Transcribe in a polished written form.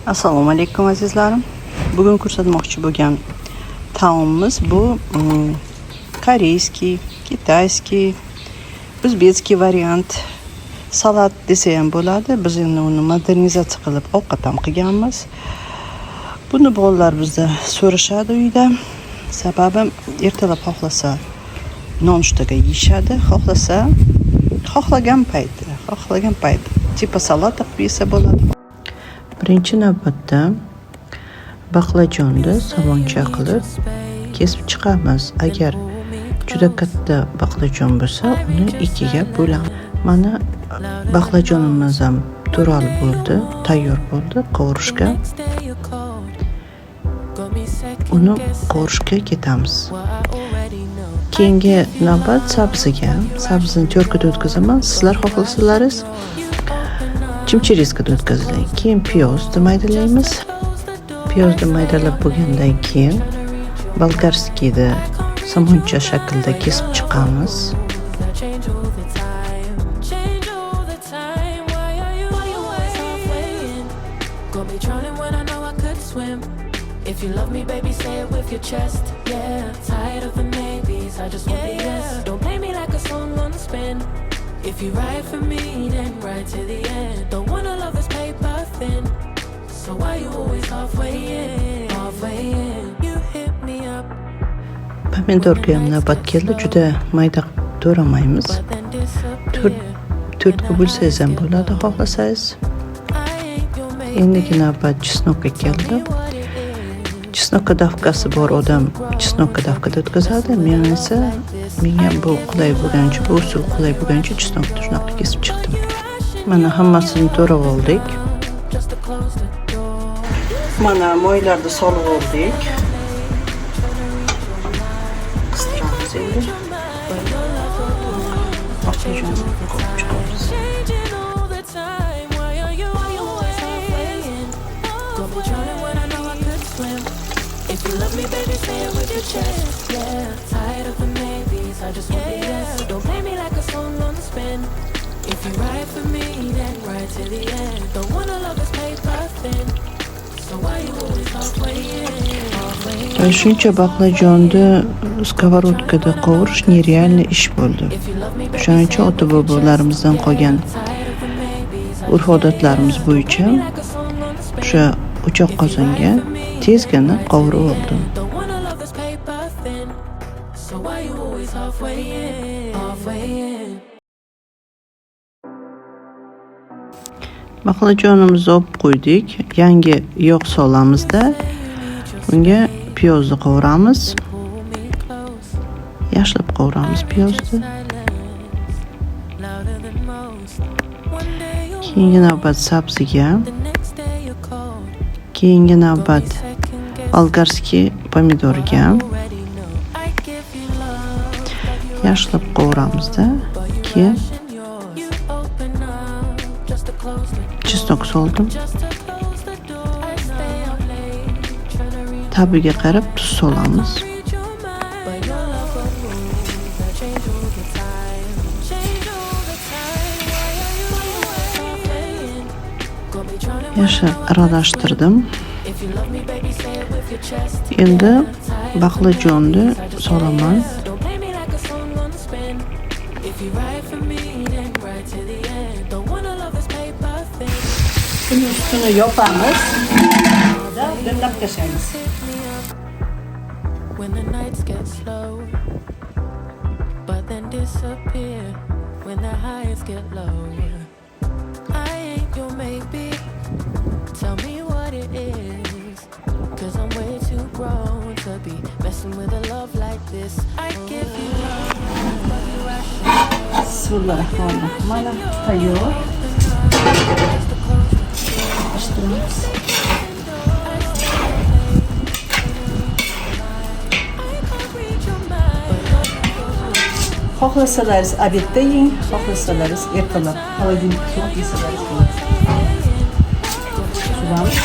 Assalomu alaykum azizlarim. Bugun ko'rsatmoqchi bo'lgan taomimiz bu koreyskiy, kitayskiy, o'zbekskiy variant. Salat desa ham bo'ladi. Biz endi uni modernizatsiya qilib ovqat ham qilganmiz. Buni bolalar bizda so'rashadi uyda. Sababi ertalab xohlasa nonushtaga yeyishadi, xohlagan payt tipa salat qilib yesa bo'ladi. Birinchi navbatda baqlajonni somoncha qilib kesib chiqamiz. Agar juda katta baqlajon bo'lsa, uni ikkiga bo'lamiz. Mana baqlajonimiz ham tural bo'ldi, tayyor bo'ldi qovurishga. Uni qovurishga ketamiz. Keyingi navbat sabziga. Sabzini to'rkida o'tkazaman. Sizlar xohlasalaringiz chimchiriskada o'tkazing. Keyin piyozni maydalaymiz. Piyozni maydalab bo'lgandan keyin bolgarskiyni somoncha shaklda kesib chiqamiz. If you love me, baby, say it with your chest. Yeah, tired of the maybes, I just want the yes. Don't play me like a song on a spin. If you ride for me, then ride to the end. Don't wanna love this paper thin. So why you always halfway in? Halfway in. You hit me up. Pomidorga ham navbat keldi. Juda mayda to'ramaymiz. To'rtga bo'lsangiz ham bo'ladi, xohlasangiz. Endi navbat chesnokka keldi. Chesnokka davkasi bor odam chesnokka davkada o'tkazadi. Menga bu qulay bo'lgancha, bu usul qulay bo'lgancha chesnokni shunaqa kesib chiqdim. Mana hammasini to'rab oldik. Mana moylarni solib oldik. Qistiramiz endi. Baqlajonni qo'yib chiqamiz. If you love me, baby, say it with your chest. Yeah, tired of the maybes, I just want the yes. Don't play me like a song on the spin. If you ride for me, then ride to the end. Don't wanna love this paper thin. So why you always halfway in? Shuncha baqlajonni skоворodkada qovurish nerealniy ish bo'ldi. O'shaning uchun ota-bobolarimizdan qolgan urf-odatlarimiz bo'yicha o'sha o'choq qozonga tezgina qovurib oldim. Baqlajonimizni olib qo'ydik. Yangi yog' solamizda bunga piyozni qovuramiz. Yaxshilab qovuramiz piyozni. Keyingi navbat sabziga. Keyingi navbat bolgarskiy pomidorga. Yaxshilab qovuramizda. Keyin chesnok soldim. Tabiga qarab tuz solamiz. Yaxshi aralashtirdim. Endi baqlajonni solaman. Buni ustini yopamiz. Dimlab tashlaymiz. When the nights get slow, but then disappear when the highs get low. I ain't your maybe. Tell me what it is, 'cause I'm way too grown to be messing with a love like this. I give you love, but you rational. Bismillahirrahmanirrahim. Mana tayyor. Açtırıyoruz. Xohlasangiz obedda yeng, xohlasangiz ertalab xolodilnikka solib yesangiz bo'ladi. Suvamiz